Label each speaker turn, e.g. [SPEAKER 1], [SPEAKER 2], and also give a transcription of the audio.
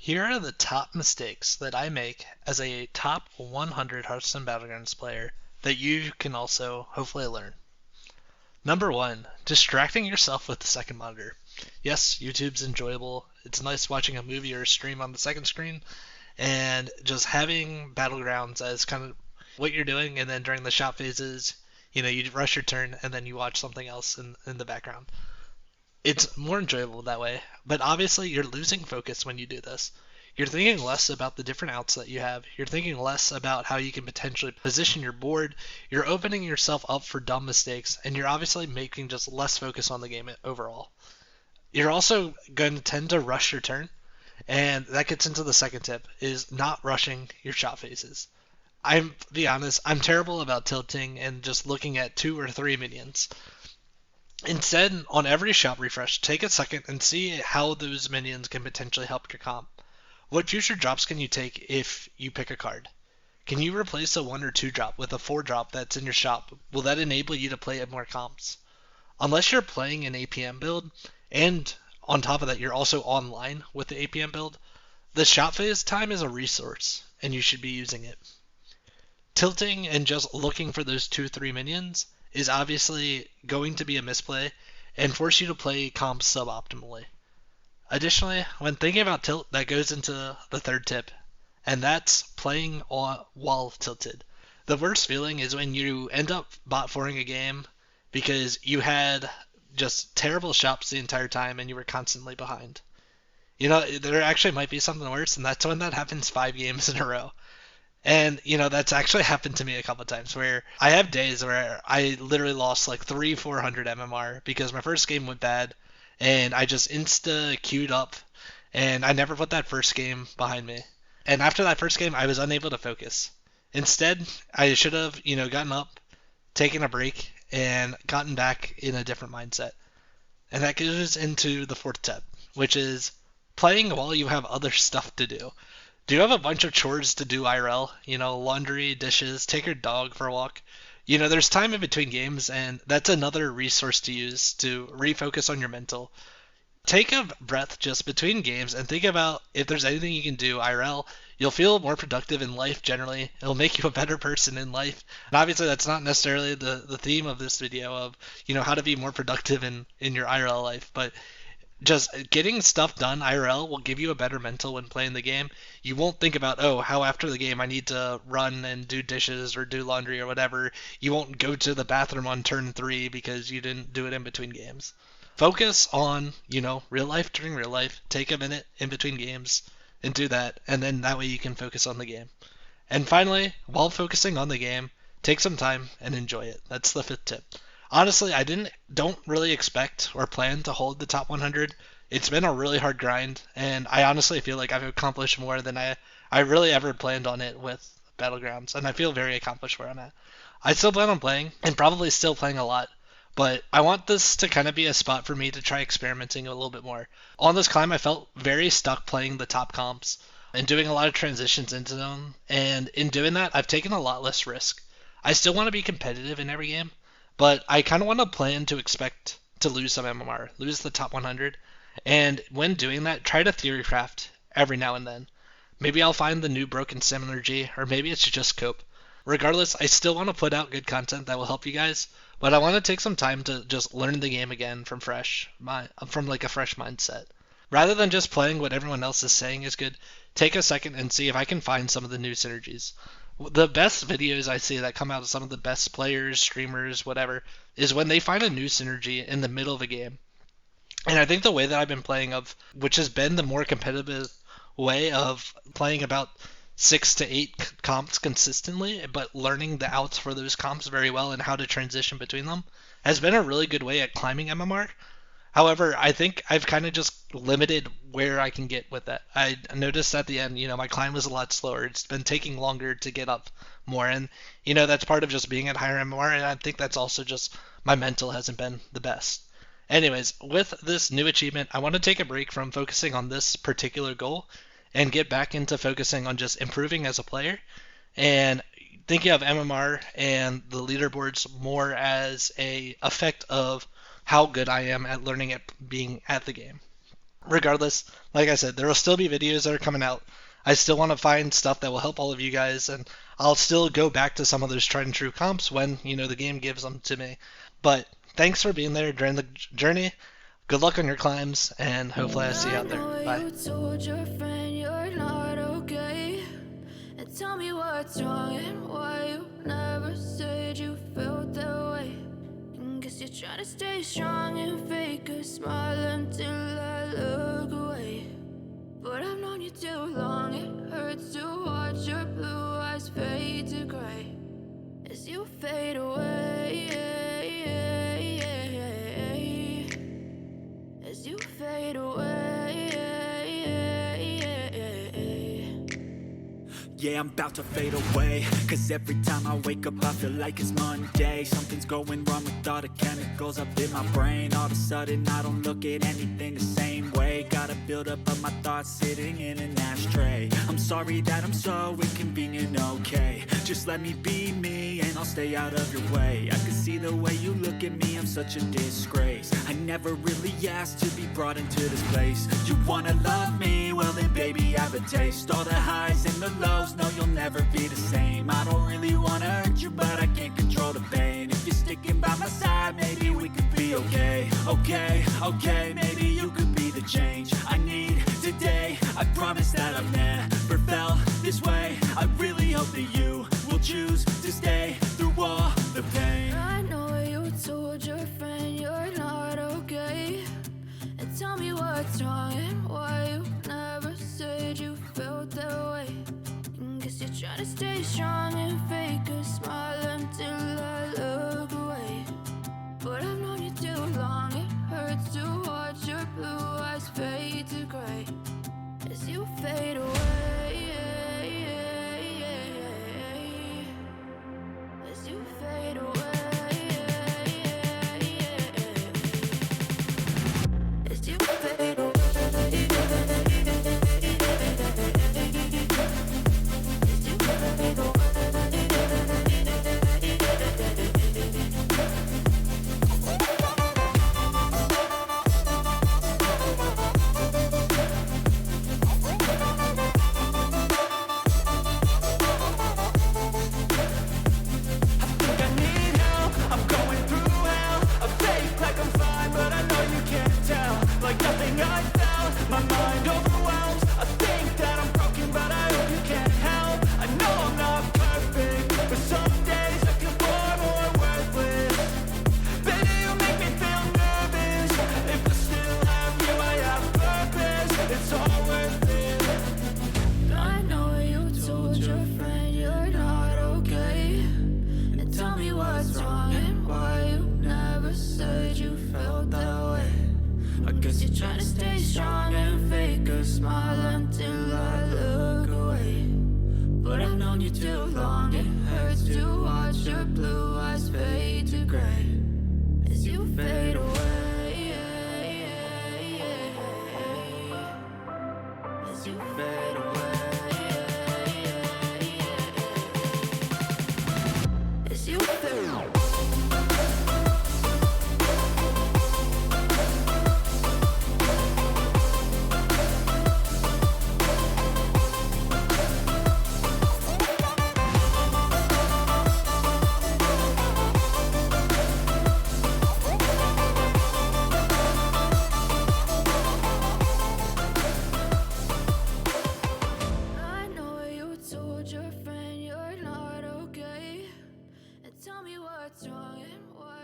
[SPEAKER 1] Here are the top mistakes that I make as a top 100 Hearthstone Battlegrounds player that you can also hopefully learn. Number 1, distracting yourself with the second monitor. Yes, YouTube's enjoyable. It's nice watching a movie or a stream on the second screen, and just having Battlegrounds as kind of what you're doing, and then during the shop phases, you rush your turn and then you watch something else in the background. It's more enjoyable that way, but obviously you're losing focus when you do this. You're thinking less about the different outs that you have. You're thinking less about how you can potentially position your board. You're opening yourself up for dumb mistakes, and you're obviously making just less focus on the game overall. You're also going to tend to rush your turn, and that gets into the second tip, is not rushing your shot phases. Be honest, I'm terrible about tilting and just looking at 2 or 3 minions. Instead, on every shop refresh, take a second and see how those minions can potentially help your comp. What future drops can you take if you pick a card? Can you replace a 1 or 2 drop with a 4 drop that's in your shop? Will that enable you to play at more comps? Unless you're playing an APM build, and on top of that you're also online with the APM build, the shop phase time is a resource, and you should be using it. Tilting and just looking for those 2-3 minions is obviously going to be a misplay and force you to play comps suboptimally. Additionally, when thinking about tilt, that goes into the third tip, and that's playing while tilted. The worst feeling is when you end up bot 4ing a game because you had just terrible shops the entire time and you were constantly behind. There actually might be something worse, and that's when that happens 5 games in a row. And, that's actually happened to me a couple times where I have days where I literally lost like 300-400 MMR because my first game went bad and I just insta-queued up and I never put that first game behind me. And after that first game, I was unable to focus. Instead, I should have, gotten up, taken a break, and gotten back in a different mindset. And that goes into the fourth tip, which is playing while you have other stuff to do. Do you have a bunch of chores to do IRL? Laundry, dishes, take your dog for a walk. There's time in between games, and that's another resource to use to refocus on your mental. Take a breath just between games and think about if there's anything you can do IRL. You'll feel more productive in life generally. It'll make you a better person in life. And obviously that's not necessarily the theme of this video of, how to be more productive in your IRL life, but just getting stuff done IRL will give you a better mental when playing the game. You won't think about, how after the game I need to run and do dishes or do laundry or whatever. You won't go to the bathroom on turn 3 because you didn't do it in between games. Focus on, real life during real life. Take a minute in between games and do that, and then that way you can focus on the game. And finally, while focusing on the game, take some time and enjoy it. That's the 5th tip. Honestly, I don't really expect or plan to hold the top 100. It's been a really hard grind, and I honestly feel like I've accomplished more than I really ever planned on it with Battlegrounds, and I feel very accomplished where I'm at. I still plan on playing, and probably still playing a lot, but I want this to kind of be a spot for me to try experimenting a little bit more. On this climb, I felt very stuck playing the top comps and doing a lot of transitions into them, and in doing that, I've taken a lot less risk. I still want to be competitive in every game, but I kind of want to plan to expect to lose some MMR, lose the top 100, and when doing that, try to theory craft every now and then. Maybe I'll find the new broken synergy, or maybe it's just cope. Regardless, I still want to put out good content that will help you guys, but I want to take some time to just learn the game again from a fresh mindset. Rather than just playing what everyone else is saying is good, take a second and see if I can find some of the new synergies. The best videos I see that come out of some of the best players, streamers, whatever, is when they find a new synergy in the middle of a game. And I think the way that I've been playing which has been the more competitive way of playing about 6 to 8 comps consistently, but learning the outs for those comps very well and how to transition between them, has been a really good way at climbing MMR. However, I think I've kind of just limited where I can get with that. I noticed at the end, my climb was a lot slower. It's been taking longer to get up more, and that's part of just being at higher MMR, and I think that's also just my mental hasn't been the best. Anyways, with this new achievement, I want to take a break from focusing on this particular goal and get back into focusing on just improving as a player and thinking of MMR and the leaderboards more as a effect of how good I am at learning at being at the game. regardless, like I said, there will still be videos that are coming out. I still want to find stuff that will help all of you guys, and I'll still go back to some of those tried and true comps when, the game gives them to me. But thanks for being there during the journey. Good luck on your climbs, and hopefully I see you out there. Bye.
[SPEAKER 2] You told your friend you're not okay. And tell me what's wrong and why you never said you felt that way. And guess you're trying to stay strong and fake a smile until I look away. But I've known you too long, it hurts to watch your blue eyes fade to gray as you fade away. As you fade away.
[SPEAKER 3] Yeah, I'm about to fade away, cause every time I wake up I feel like it's Monday. Something's going wrong with all the chemicals up in my brain. All of a sudden I don't look at anything the same way. Gotta build up of my thoughts sitting in an ashtray. I'm sorry that I'm so inconvenient, okay. Just let me be me and I'll stay out of your way. I can see the way you look at me, I'm such a disgrace. I never really asked to be brought into this place. You wanna love me? Well then baby have a taste. All the highs and the lows, no you'll never be the same. I don't really wanna hurt you but I can't control the pain. If you're sticking by my side maybe we could be okay. Okay, maybe you could be the change I need today. I promise that I've never felt this way. I really hope that you will choose to stay through all the pain.
[SPEAKER 2] I know you told your friend you're not okay. And tell me what's wrong and why you never said you felt that way. And guess you're trying to stay strong and fake a smile until I look away. But I've known you too long, it hurts to watch your blue eyes fade to gray as you fade away. As you fade away. As you fade away. Trying to stay strong and fake a smile until I look away. But I've known you too long, it hurts to watch your blue eyes fade to gray as you fade away. As you fade away. As you fade away. Tell me what's wrong and why.